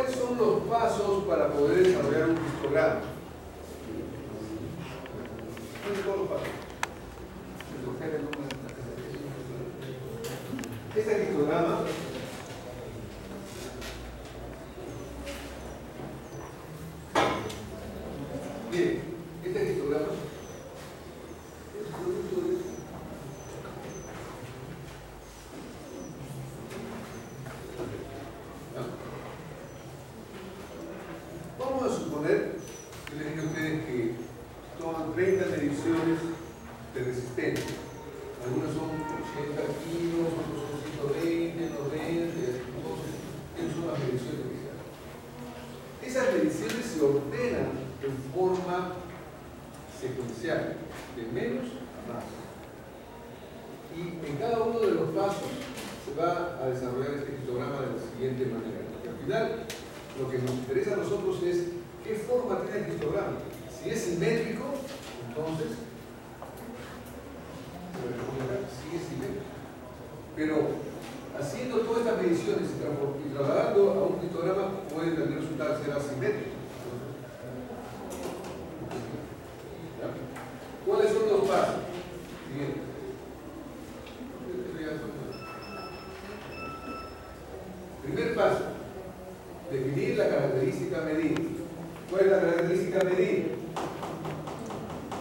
¿cuáles son los pasos para poder desarrollar un histograma? ¿Cuáles son los pasos? Este histograma bien, este histograma es producto de esto. Vamos a suponer, yo les digo a ustedes que toman 30 mediciones de resistencia. Algunas son 80 kilos, otros son 120, 90, entonces, esas son las mediciones que se hacen. Esas mediciones se ordenan en forma secuencial, de menos a más. Y en cada uno de los pasos se va a desarrollar este histograma de la siguiente manera. Porque al final, lo que nos interesa a nosotros es qué forma tiene el histograma. Si es simétrico, entonces sí es simétrico. Pero haciendo todas estas mediciones y trasladando a un histograma puede también resultar ser asimétrico. ¿Ya? ¿Cuáles son los pasos? Siguiente. Primer paso, definir la característica medida. ¿Cuál es la característica medida?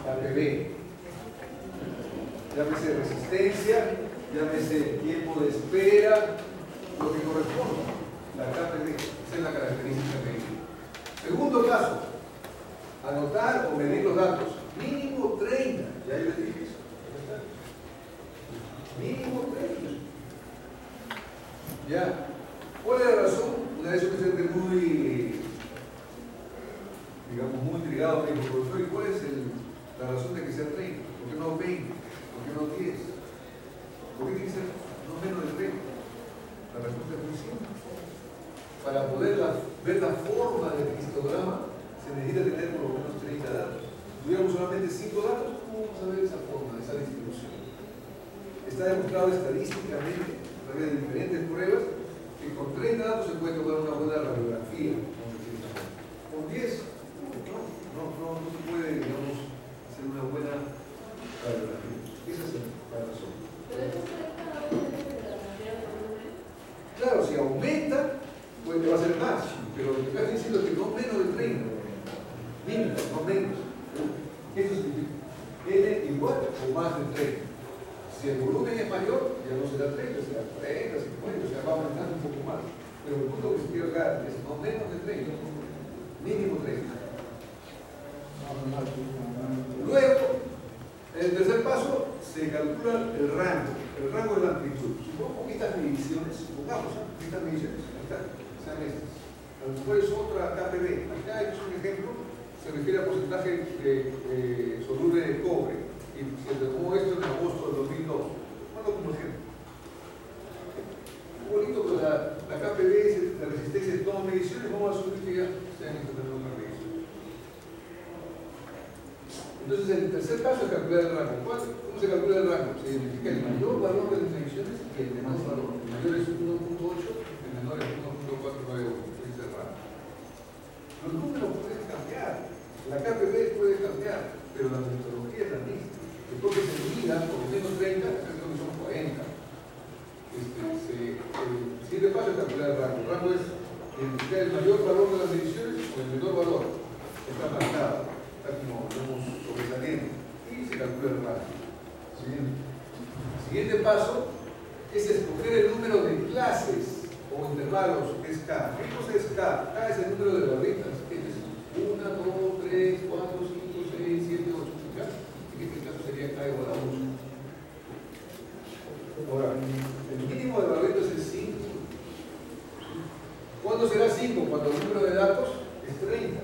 KPV. Llámese resistencia, llámese tiempo de espera, lo que corresponda. La KPV, esa es la característica medida. Segundo paso, anotar o medir los datos. Mínimo 30, ya yo les dije eso. Mínimo 30. Ya. ¿Cuál es la razón? Una vez que se muy, digamos, muy intrigado, me dijo, profesor, ¿y cuál es la razón de que sea 30? ¿Por qué no 20? ¿Por qué no 10? ¿Por qué tiene que ser no menos de 30? La respuesta es muy simple. Para poder ver la forma del histograma, se necesita tener por lo menos 30 datos. Si tuviéramos solamente 5 datos, ¿cómo vamos a ver esa forma, esa distribución? Está demostrado estadísticamente, a través de diferentes pruebas, que con 30 datos se puede tomar una buena radiografía. Con 10, no se puede, digamos, hacer una buena radiografía. Esa es la razón. Claro, si aumenta, pues te va a ser más, pero lo que estás diciendo es que no menos de 30. Mínimo, no menos. Eso significa N igual o más de 30. Si el volumen es mayor, ya no será 30, será 40, 50, o sea, va aumentando un poco más. Pero el punto que se quiere dar es no menos de 30, mínimo 30. Luego, en el tercer paso, se calcula el rango de la amplitud. Supongo que estas mediciones, supongamos, estas mediciones, sean estas. A lo mejor es otra KPV. Acá es un ejemplo, se refiere al porcentaje de soluble de cobre. Y se tomó esto en agosto del 2002. Bueno, como ejemplo. Muy bonito, pero la KPV, la resistencia de todas mediciones, vamos a asumir que ya se han encontrado una medición. Entonces, el tercer paso es calcular el rango. ¿Cómo se calcula el rango? Se identifica el mayor valor de las mediciones y el menor valor. El mayor es 1.8, el menor es 1.491. Es el rango. Los números pueden cambiar. La KPV puede cambiar, pero la metodología es la misma. Después que se mida por lo menos 30, creo que son 40. El siguiente paso es calcular el rango. El rango es identificar el mayor valor de las mediciones o el menor valor. Está marcado, está como sobresaliente. Y se calcula el rango. Siguiente paso es escoger el número de clases o intervalos que es K. ¿Qué cosa es K? K es el número de barritas. Es 1, 2, 3, 4, 5, 6, 7, 8. En este caso sería K igual a 1. Ahora, el mínimo de barritos es 5. ¿Cuándo será 5? Cuando el número de datos es 30.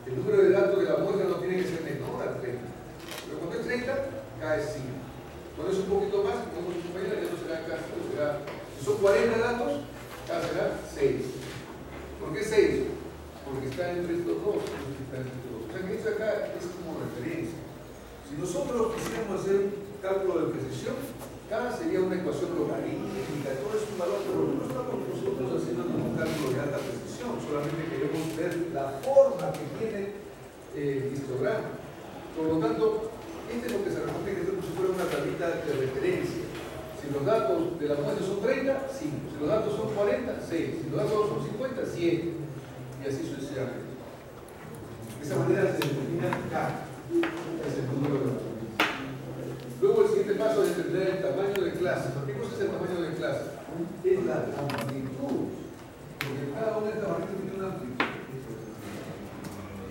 El número de datos de la muestra no tiene que ser menor a 30. Pero cuando es 30, K es 5. Cuando es un poquito más, como hemos dicho mañana, ya no será K, será, si son 40 datos, K será 6. ¿Por qué 6? Porque está entre estos dos. O sea que esto acá es como referencia. Si nosotros quisiéramos hacer un cálculo de precisión, K sería una ecuación logarítmica, todo es un valor, pero no estamos nosotros haciendo un cálculo de la forma que tiene el histograma. Por lo tanto, este es lo que se recoge, que es como si fuera una tablita de referencia. Si los datos de la muestra son 30, 5. Si los datos son 40, 6. Si los datos son 50, 7. Y así sucesivamente. De esa manera se determina K. Es el número de datos. Luego el siguiente paso es entender el tamaño de clase. ¿Qué cosa es el tamaño de clase? Es la amplitud. Porque cada una de estas barritas tiene una amplitud.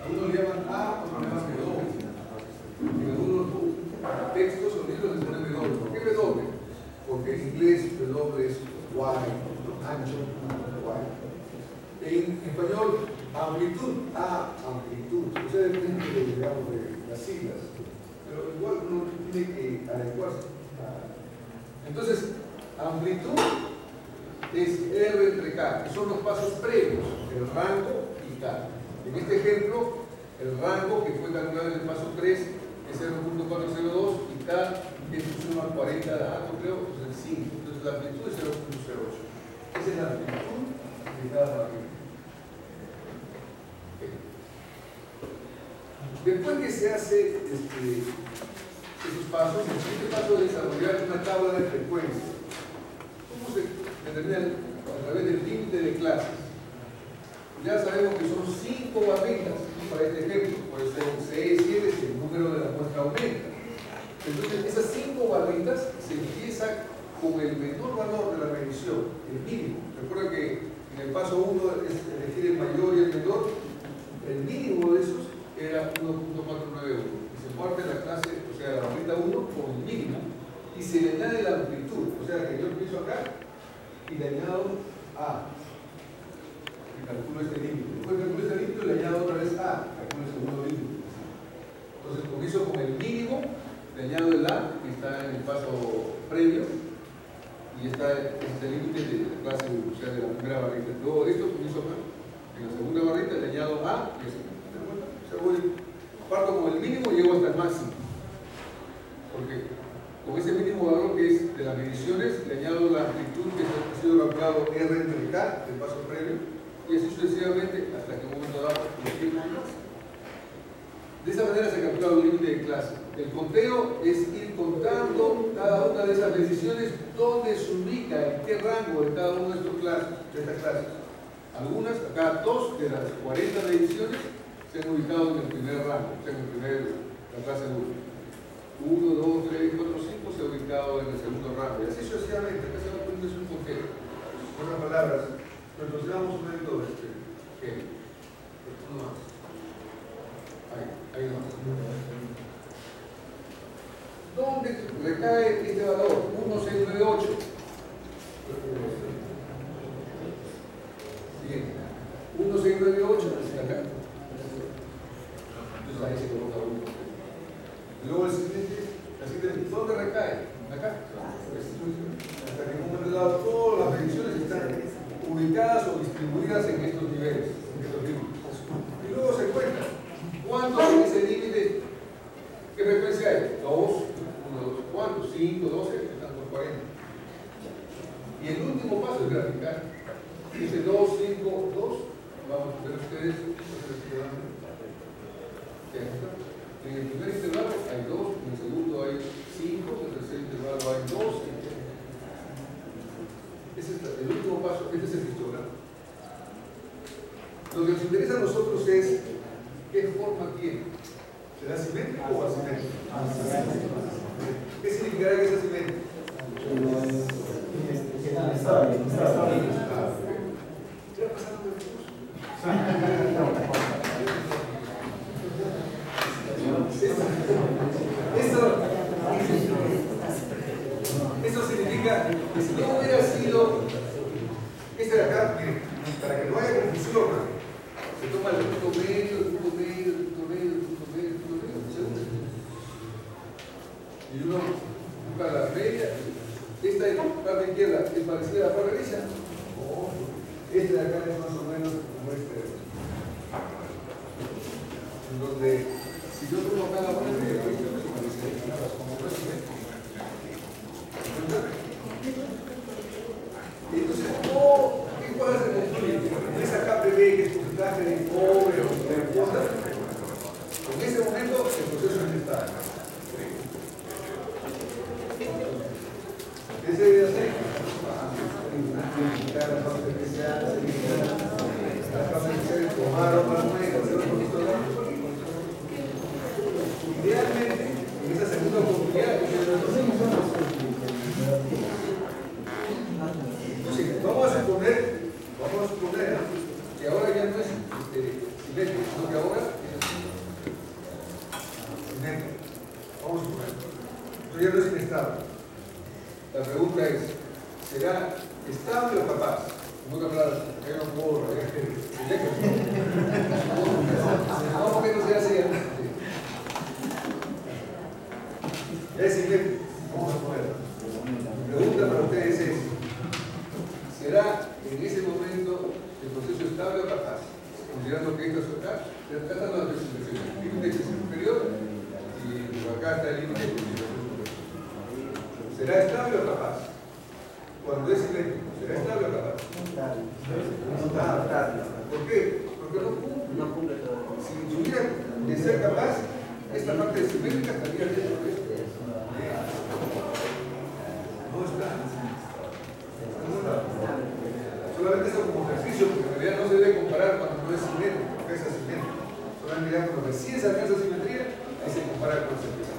Algunos le llaman A, otros le llaman W. En algunos textos o libros les ponen W. ¿Por qué W? Porque en inglés W es wide, ancho, wide. En español, amplitud, amplitud. Ustedes dependen de las siglas, pero igual uno tiene que adecuarse. Entonces, amplitud es R entre K, que son los pasos previos, el rango y K. En este ejemplo, el rango que fue calculado en el paso 3 es 0.402 y K es 1,40 datos, creo, es el 5. Entonces la amplitud es 0.08. Esa es la amplitud de cada barrita. Después que se hace esos pasos, el siguiente paso es desarrollar una tabla de frecuencia. ¿Cómo se determina? A través del límite de clases. Ya sabemos que son 5 barritas para este ejemplo, puede ser un 6, 7 si el número de la muestra aumenta. Entonces, esas 5 barritas se empieza con el menor valor de la medición, el mínimo. Recuerda que en el paso 1 es elegir el mayor y el menor. El mínimo de esos era 1.491. Y se parte la clase, o sea, la barrita 1 con el mínimo, y se le añade la amplitud. O sea, que yo empiezo acá y le añado A. Calculo este límite. Después calculo este límite y le añado otra vez A. Calculo el segundo límite. Entonces comienzo con el mínimo, le añado el A, que está en el paso previo, y está este límite de la clase 1, o sea, de la primera barrita. Luego esto comienzo acá. En la segunda barrita le añado A, y así. O sea, parto con el mínimo y llego hasta el máximo. Porque con ese mínimo valor que es de las mediciones, le añado la amplitud que ha sido calculado R entre K, del paso previo, y así sucesivamente hasta que en un momento dado llegue al máximo. De esa manera se calcula el límite de clase. El conteo es ir contando cada una de esas decisiones dónde se ubica, en qué rango de cada una de estas clases. Algunas, acá 2 de las 40 mediciones se han ubicado en el primer rango, o sea, en la clase 1. 1, 2, 3, 4, 5 se ha ubicado en el segundo rango. Y así sucesivamente. Acá se va poniendo un conteo. Con otras palabras, consideramos un método uno más. Ahí nomás. ¿Dónde recae este valor? 1698. Siguiente. 1698 acá. Entonces ahí se coloca 1. Luego el siguiente, ¿dónde recae? Acá. Hasta que en un momento dado todas las mediciones están ubicadas o distribuidas en estos niveles, y luego se cuenta cuánto en ese límite, qué frecuencia hay, 2, 1, 2, ¿cuánto? 5, 12, están por 40. Y el último paso es graficar. Dice 2, 5, 2, vamos a ver ustedes. En el primer intervalo hay 2, en el segundo hay 5, en el tercer intervalo hay 2. Ese es el último paso, este es el histograma. Lo que nos interesa a nosotros es qué forma tiene. ¿Será simétrico o asimétrico? ¿Qué significará que es asimétrico? Está bien. ¿Qué ha pasado con el curso? Eso significa que si no hubiera sido este de acá, para que no haya confusión, se toma el punto medio, el punto medio, el punto medio, el punto medio, el punto medio, y uno busca la media. Esta parte izquierda es parecida a la parte derecha. Este de acá es más o menos como este de acá. En donde si yo tomo cada una de ellas, entonces, ¿cuál es el conflicto? Esa KPB que es porcentaje de cobre vamos a suponer que ahora ya no es simétrico, sino que ahora es simétrico. Vamos a suponer. Esto ya no es inestable. La pregunta es, ¿será estable o capaz? En otras palabras, yo no puedo ¿cómo que no se hace? Es simétrico. Vamos a poner. La pregunta para ustedes es, ¿será en ese momento el proceso estable o capaz? Considerando que esto es acá, se trata de las presentaciones. El límite es superior y acá está el límite superior. ¿Será estable o capaz? Cuando es simétrico, ¿será estable o capaz? ¿Por qué? Porque no cumple. Si tuviera de ser capaz, esta parte de simétrica estaría dentro de esto. No está. Solamente eso como ejercicio, porque en realidad no se debe comparar cuando no es simétrico, porque es asimétrico. Solamente ya cuando recién se alcanza simetría, ahí se compara con simetría.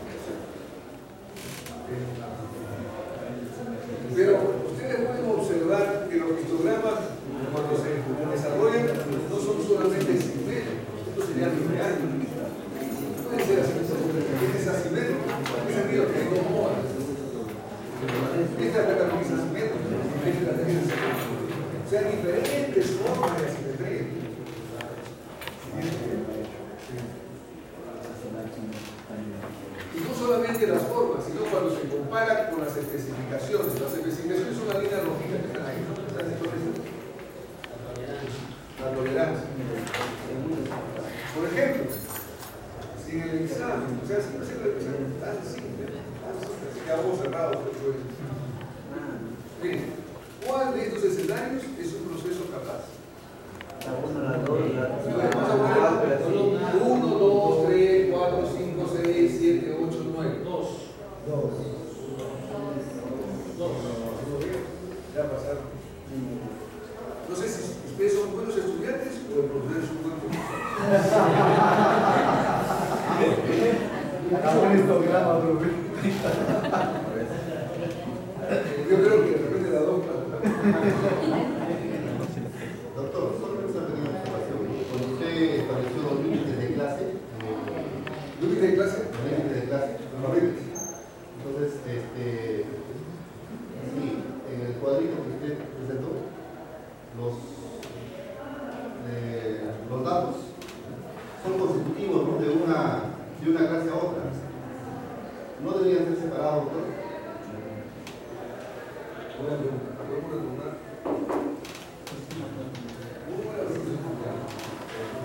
Pero ustedes pueden observar que los histogramas, cuando se desarrollan, no son solamente simétricos, estos serían lineales. Pueden ser asimétricos, es asimétrico, es aquello que hay dos modas. Esta es la categoría asimétrica, o sea, diferentes formas de asimetría. Y no solamente las formas, sino cuando se compara con las especificaciones. Las especificaciones son una línea rojita que están ahí, ¿no? La tolerancia. Por ejemplo, si en el examen, o sea, siempre se representa tan simple, así que hago cerrado. Miren, ¿cuál de estos escenarios es un proceso capaz? La 1, la 2, la 1, 2, 3, 4, 5, 6, 7, 8, 9. 2. Ya pasaron. No sé si ustedes son buenos estudiantes o el profesor es un buen profesor. Yo creo que depende de la doctora. Doctor, solo una pequeña observación. Cuando usted estableció los límites de clase, ¿Límite de clase? Entonces, sí, en el cuadrito que usted presentó, los datos son consecutivos, ¿no? de una clase a otra. ¿No deberían ser separados, doctor? Buena pregunta.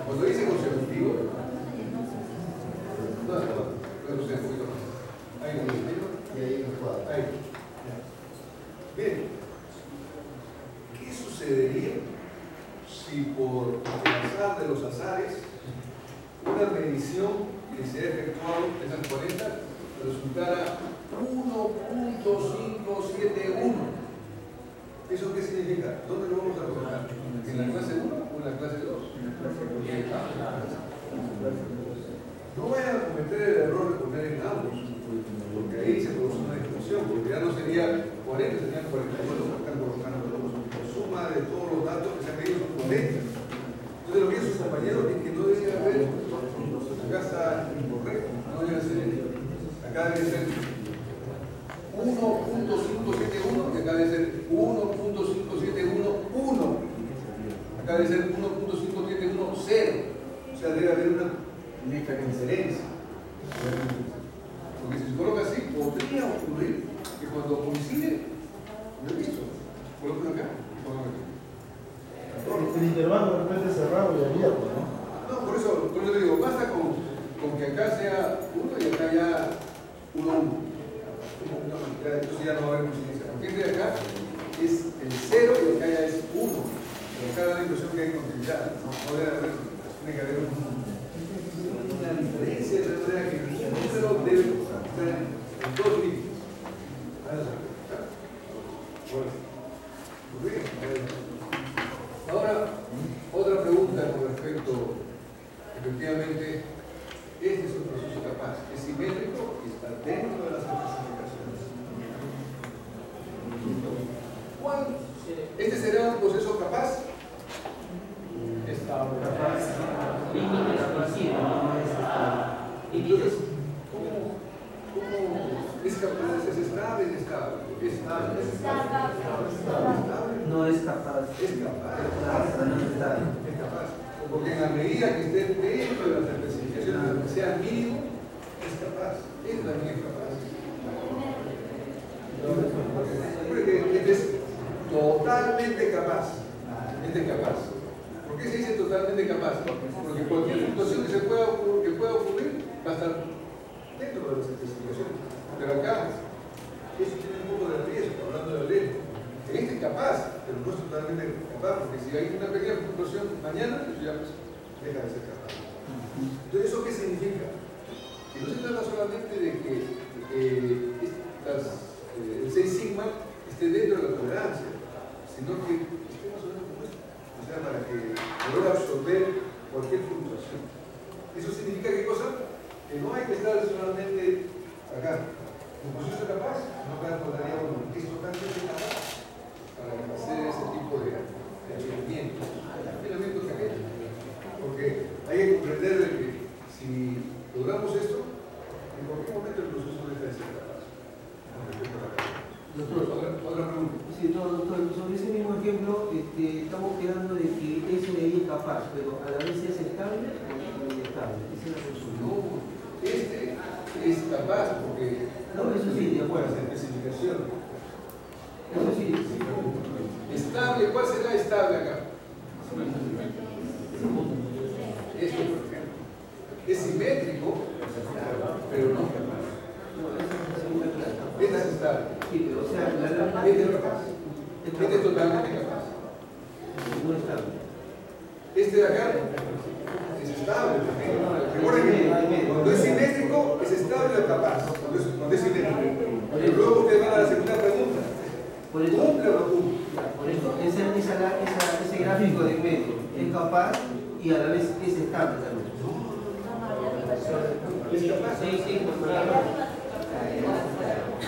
Cuando dice consecutivo, ahí. Bien, ¿qué sucedería si por el azar de los azares una medición que se ha efectuado en las 40 resultara 1.571? ¿Eso qué significa? ¿Dónde lo vamos a colocar? ¿En la clase 1 o en la clase 2? No vayan a cometer el error de poner en ambos, porque ahí se produce una discusión, porque ya no sería 40, serían 41, están colocando la suma de todos los datos que se han medido son 40. Entonces lo que dicen sus compañeros es que no debe haber, acá está incorrecto, no debe ser, acá debe ser 1.571, que acá debe ser 1.571.1, acá debe ser 1.571.0, o sea, debe haber una diferencia. Porque si se coloca así, podría ocurrir que cuando coincide, ¿lo he visto? Colocan acá, colocan acá. El intervalo de repente cerrado y abierto, ¿no? No, por eso te digo, basta con que acá sea 1 y acá ya 1, 1. Entonces ya no va a haber coincidencia. Porque este de acá es el 0 y acá ya es 1. Pero acá da la impresión que hay continuidad. No debe haber, tiene que haber una diferencia de manera que el número debe estar en dos límites. Muy bien. Ahora, otra pregunta con respecto, efectivamente, este es un proceso capaz, es simétrico y está dentro de las especificaciones. ¿Cuál? ¿Este será un proceso capaz? límite a cualquiera, no es Entonces, ¿cómo es capaz? ¿Es estable? ¿Inestable? ¿Estable? no es capaz. Es capaz. No es estable. Es capaz. Porque en la medida que esté dentro de las especificaciones, aunque sea mínimo, es capaz. Él también es capaz. Porque este es totalmente capaz. Este es capaz. ¿Por qué se dice totalmente capaz? Porque cualquier situación que pueda ocurrir va a estar dentro de las especificaciones. Pero acá, eso tiene un poco de riesgo, hablando de la ley. Este es capaz, pero no es totalmente capaz, porque si hay una pequeña fluctuación mañana, eso ya pues, deja de ser capaz. Entonces, ¿eso qué significa? Que no se trata solamente de que el 6 sigma esté dentro de la tolerancia, sino que esté más o menos como esto. O sea, para que logre absorber cualquier fluctuación. ¿Eso significa qué cosa? Que no hay que estar solamente acá. Como proceso capaz, no daría uno, es totalmente capaz para hacer ese tipo de afinamientos. Afinamientos pequeños. Porque hay que comprender de que si logramos esto, en cualquier momento el proceso deja de ser capaz. Doctor, otra pregunta. Sí, no, doctor, sobre ese mismo ejemplo, estamos quedando de que eso de ahí es capaz, pero a la vez es estable o inestable. Esa es la consulta. No, este es capaz porque no, eso sí, de acuerdo. La especificación. Eso sí. Estable, ¿cuál será estable acá? Esto, por ejemplo. Es simétrico, pero no capaz. Este es estable. Sí, pero o sea, Este es capaz. Este es totalmente capaz. No estable. Este de acá es estable. Recuerden que cuando es simétrico es estable o capaz. Cuando es simétrico. Pero luego ustedes van a la segunda pregunta. Por eso, ¿Cumple o no cumple? por eso ese gráfico de en medio es capaz y a la vez es estable también. ¿Es capaz? Sí, sí, claro.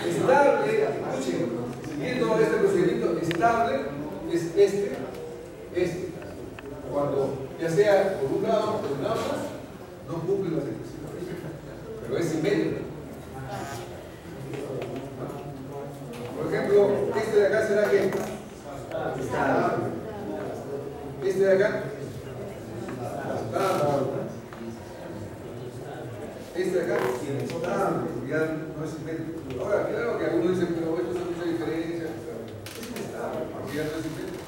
Estable, escuchen, siguiendo este procedimiento, estable es este. Cuando ya sea por un lado o por un lado, no cumple las expresiones. Pero es simétrico. Por ejemplo, este de acá será que estable. Este de acá estable. Este de acá estable, ya no es simétrico. Ahora, claro que algunos dicen, pero esto es mucha diferencia. Este es estable, porque ya no es simétrico.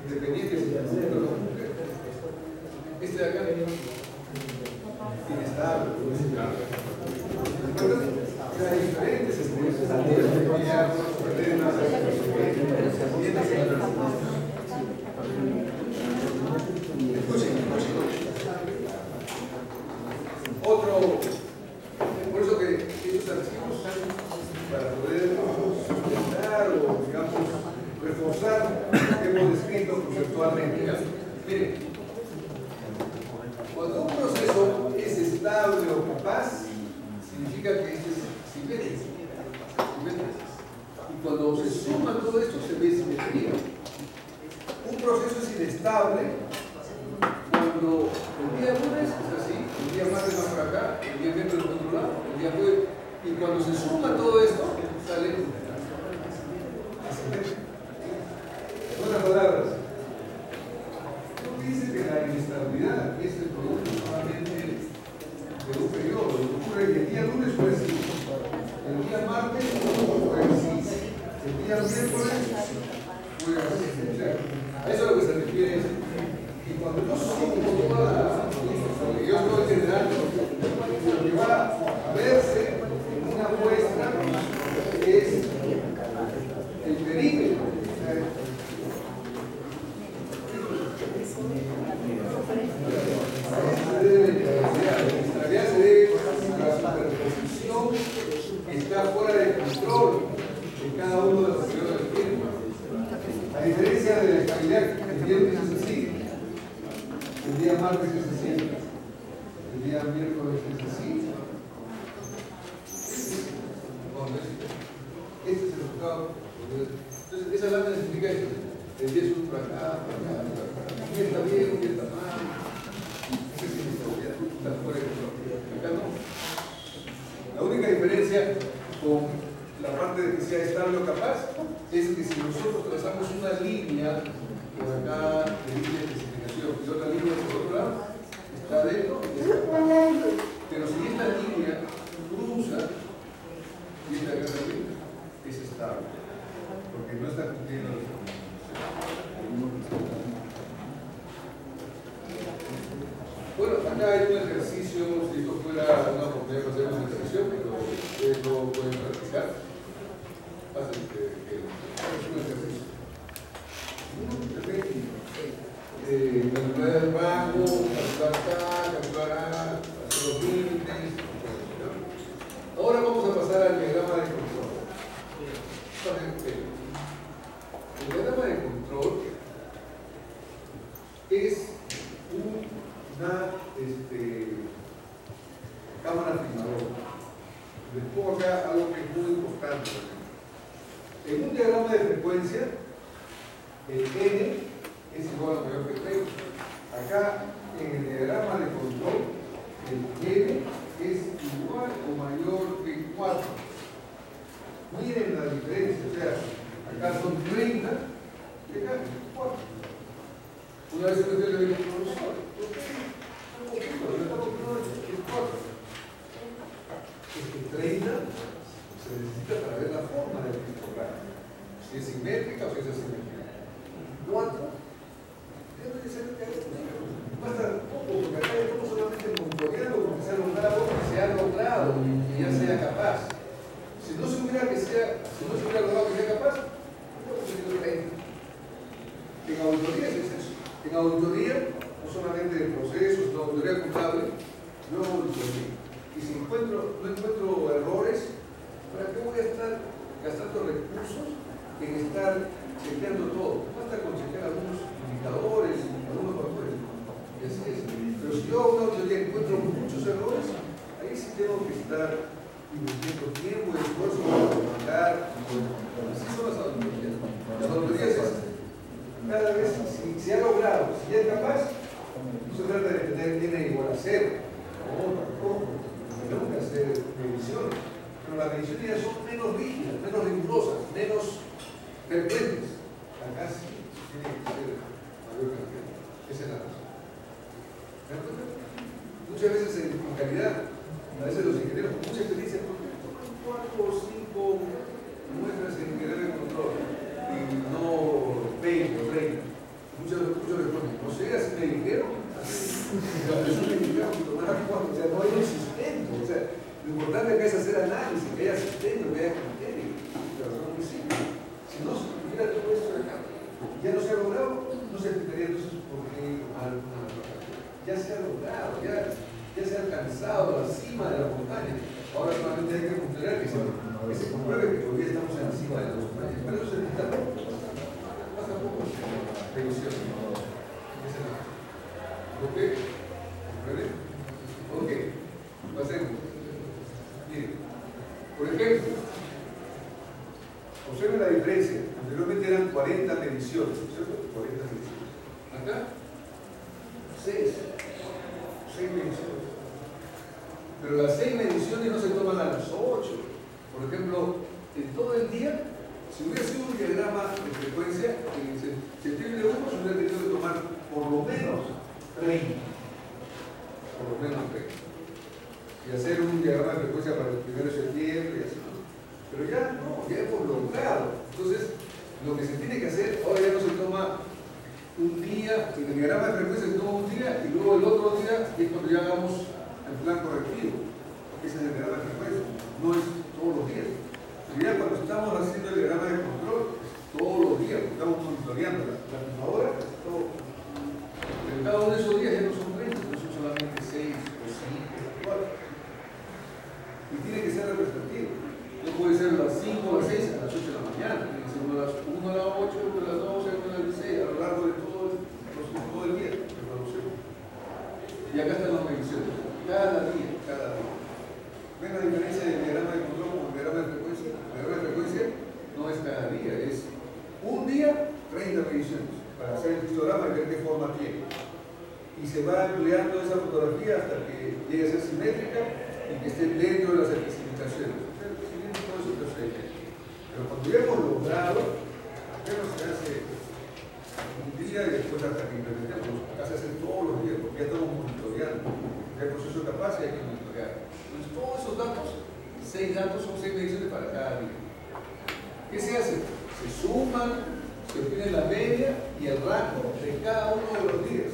Independiente si la cumple o no cumple. Este de acá inestable. Hay diferentes otro, por eso que estos archivos para poder sustentar o digamos reforzar lo que hemos descrito conceptualmente. Miren, cuando un proceso es estable o capaz, significa que este es simétrico. Y cuando se suma todo esto se ve simetría. Un proceso es inestable cuando el día lunes es así, el día martes va por acá, el día miércoles por otro lado, el día jueves, y cuando se suma todo esto, sale asimétrico. En otras palabras, no dice que la inestabilidad es el producto solamente de un periodo. Lo que ocurre es que el día lunes fue así, el día martes fue así, el día miércoles fue así. O sea, a eso es a lo que se refiere. Y cuando yo sumo toda la que yo estoy generando, lo que va a verse en una muestra es el perímetro. La realidad se debe a la superposición que está fuera de control en cada uno de los periodos del tiempo. A diferencia de la estabilidad, el viernes es así, el día martes es así, el día miércoles es así. Este es el resultado. Entonces, esa lámina significa esto. El día es un para acá, un día está bien, un día está mal. sea estable o capaz, es que si nosotros trazamos una línea por acá de línea de especificación y otra línea por otro lado, está dentro, es capaz. Pero si esta línea cruza y esta acá también, es estable, porque no está cumpliendo los requisitos. Bueno, acá hay un ejercicio, si esto fuera una oportunidad para hacer una ejercicio, pero ustedes no pueden practicar. Hacen que es un ejercicio. Calcular el rango, calcular acá, calcular A, hacer los límites. Ahora vamos a pasar al diagrama de control. El diagrama de control es una cámara filmadora. Les pongo acá algo que es muy importante. En un diagrama de frecuencia, el N es igual a mayor que 30. Acá, en el diagrama de control, el N es igual o mayor que 4. Miren la diferencia, o sea, acá son 30 y acá 4. Una vez que le digo, profesor, es que 30 se necesita para ver la forma del pictograma, si es simétrica o si es asimétrica. 4 debe de ser basta poco, porque acá estamos solamente monitoreando porque se ha logrado que se ha logrado que ya sea capaz. Si no se hubiera logrado que sea capaz, no hubiera 30. En auditoría es eso. En auditoría, no solamente de procesos, sino auditoría contable, no auditoría. Y si no encuentro errores, ¿para qué voy a estar gastando recursos en estar chequeando todo? Basta con chequear algunos indicadores, algunos factores. Y así es. Pero si yo a una auditoría encuentro muchos errores, ahí sí tengo que estar invirtiendo tiempo y esfuerzo para demandar. Así son las auditorías. Las auditorías es cada vez, si se ha logrado, si ya es capaz, no se trata de tener N igual a 0. No, tampoco. Tenemos que hacer mediciones. Pero las mediciones ya son menos rígidas, menos rigurosas, menos frecuentes. Acá sí tiene que ser mayor cantidad. Esa es la razón. Muchas veces en calidad, a veces los ingenieros con mucha experiencia, ¿por qué toman 4 o 5 muestras en ingeniería de control y no 20 o 30? Muchos responden, no sé, así me dijeron, eso me dijeron que tomaran 4, o sea, no hay un sustento, o sea, lo importante acá es hacer análisis, que haya sustento, que haya criterio. La razón es muy simple. Si no se tuviera todo esto de acá, ya no se ha logrado, no se explicaría entonces por qué ya se ha logrado, ya se ha alcanzado la cima de la montaña. Ahora solamente hay que considerar que se compruebe que todavía estamos en la cima de la montaña. Pero eso se necesita poco. Pasa poco. Revisión. Esa es la cosa. ¿Ok? ¿Compruebe? Ok. Pasemos. Miren. Por ejemplo, observen la diferencia. Anteriormente eran 40 mediciones, ¿cierto? 40 mediciones. Acá, 6 mediciones. Pero las 6 mediciones no se toman a las 8. Por ejemplo, en todo el día, si hubiera sido un diagrama de frecuencia, en septiembre 1 se hubiera tenido que tomar por lo menos 30. Por lo menos 30. Y hacer un diagrama de frecuencia para el 1 de septiembre y así. Pero ya no, ya hemos logrado. Entonces, lo que se tiene que hacer, ahora ya no se toma un día, en el diagrama de frecuencia se toma un día y luego el otro día es cuando ya hagamos el plan correctivo. Ese es el diagrama de frecuencia, no es todos los días. Pero ya cuando estamos haciendo el diagrama de control, todos los días, estamos monitoreando la filmadora, todo. Pero cada uno de esos días ya no son 30, no son solamente 6 o 5 o 4. Y tiene que ser representativo. No puede ser a las 5 o las 6 a las 8 de la mañana, tiene que ser 1 a las 8, 1 a las 12, 1 a las 16, a lo largo de todo el día de producción. Y acá están las mediciones. Cada día. ¿Ven la diferencia del diagrama de control con el diagrama de frecuencia? El diagrama de frecuencia no es cada día, es un día, 30 mediciones, para hacer el histograma y ver qué forma tiene. Y se va ampliando esa fotografía hasta que llegue a ser simétrica y que esté dentro de las especificaciones. Pero cuando ya hemos logrado, primero se hace un día y después hasta que implementemos. Acá se hace todos los días porque ya estamos monitoreando. Ya el proceso capaz y hay que monitorear. Entonces, todos esos datos, 6 datos son 6 mediciones para cada día. ¿Qué se hace? Se suman, se obtiene la media y el rango de cada uno de los días.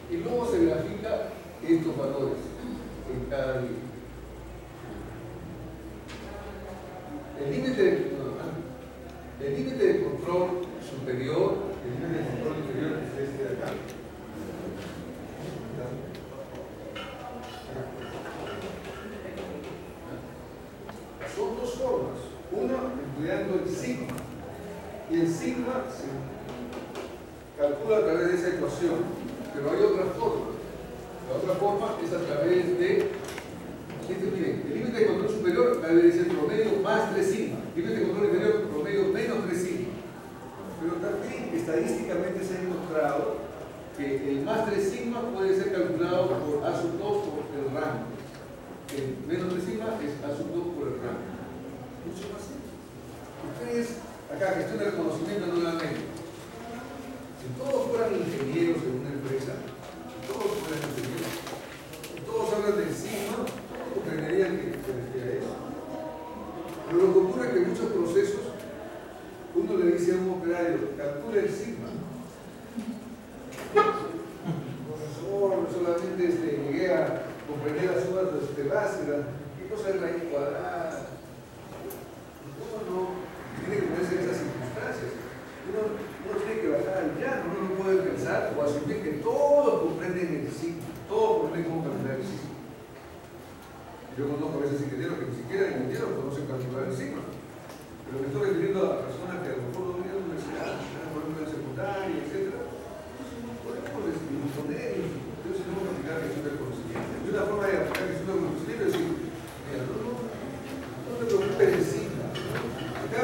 Y luego se grafica estos valores en cada día. El límite de control superior, el límite de control inferior es este de acá. Son dos formas. Una, empleando el sigma. Y el sigma se calcula a través de esa ecuación. Pero hay otra forma. La otra forma es a través de, miren, el límite de control superior debe ser promedio más 3 sigma. Límite de control inferior, promedio menos 3 sigma. Pero también estadísticamente se ha demostrado que el más 3 sigma puede ser calculado por A sub 2 por el rango. El menos 3 sigma es A sub 2 por el rango. Mucho más simple. Ustedes, acá, gestión de reconocimiento nuevamente. Si todos fueran ingenieros en una empresa, todos fueran ingenieros, todos hablan de sigma, comprenderían que se refiere a eso. Pero lo que ocurre es que en muchos procesos uno le dice a un operario, calcula el sigma. Profesor, solamente llegué a comprender las sumas básicas. ¿Qué cosa es raíz cuadrada? Uno tiene que ponerse en esas circunstancias. Uno tiene que bajar al llano, uno no puede pensar o asumir que todos comprenden el sigma, todos comprenden cómo calcular el sigma. Yo conozco a veces ingenieros que ni siquiera ingenieros conocen calcular el sigma. Pero me estoy refiriendo a personas que a lo mejor no vienen a la universidad, por ejemplo en secundaria, etc. Podemos imponer, entonces tenemos que aplicar gestión del conocimiento. Y una forma de aplicar gestión del conocimiento es decir, mira, no te preocupes del sigma. Acá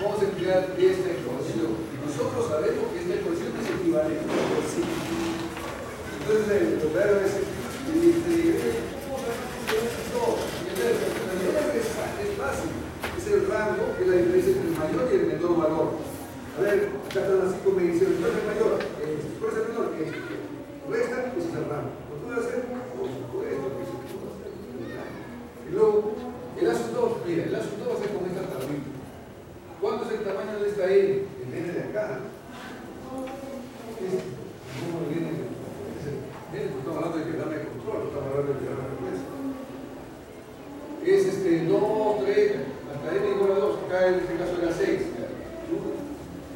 vamos a emplear esta ecuación. Y nosotros sabemos que esta ecuación es equivalente al sigma. Entonces el operario va a decir, es fácil. Es el rango, que es la diferencia entre el mayor y el menor valor. A ver, acá están las 5 mediciones. ¿Cuál es el mayor? ¿Cuál es el menor? Resta, pues es el rango. ¿Lo puedo hacer? Por supuesto que sí. Y luego, el A sub 2, mira, el A sub 2 va a ser con esta tablita. ¿Cuánto es el tamaño de esta N? El N de acá. ¿Cómo viene? Estamos hablando de diagrama de control, no estamos hablando de diagrama de respuesta. Es 2, 3, hasta N igual a 2, acá en este caso era 6.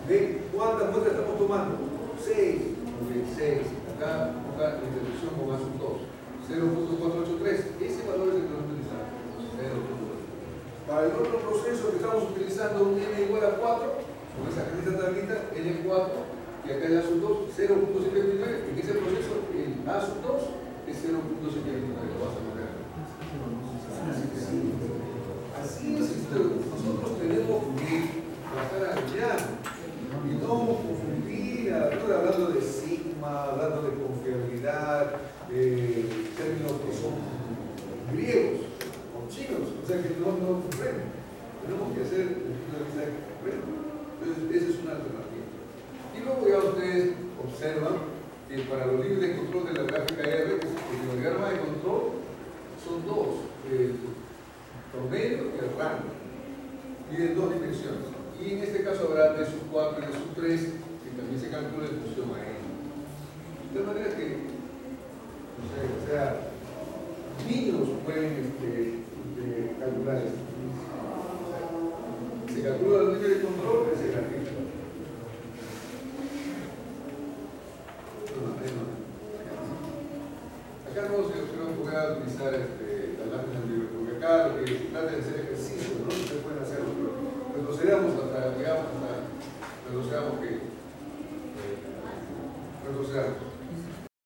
¿Ven cuántas muestras estamos tomando? 6. Okay, 6. Acá la interrupción con A sub 2. 0.483. Ese valor es el que vamos a utilizar. 0.4. Para el otro proceso que estamos utilizando un N igual a 4, con esa tablita, N4, y acá el A sub 2, 0.729. En ese proceso, el A sub 2 es 0.729. Lo vas a poner. Así es, nosotros tenemos que bajar al llano y no confundir, hablando de sigma, hablando de confiabilidad, términos que son griegos o chinos, o sea que no comprenden. Tenemos que hacer el punto de vista que comprenden. Entonces, esa es una alternativa. Y luego ya ustedes observan que para los límites de control de la gráfica R, el diagrama de control son dos. Promedio y el rango, y en 2 dimensiones. Y en este caso habrá D sub 4 y D sub 3, que también se calcula en función a N. De manera que, o sea, niños pueden calcular esto. Se calcula el nivel de control, se grafica. Acá no se puede utilizar las láminas del libro, porque acá lo que se trata de hacer ejercicio, ¿no? Se pueden hacer, pero retrocedamos hasta, digamos, hasta retrocedamos que retrocedamos.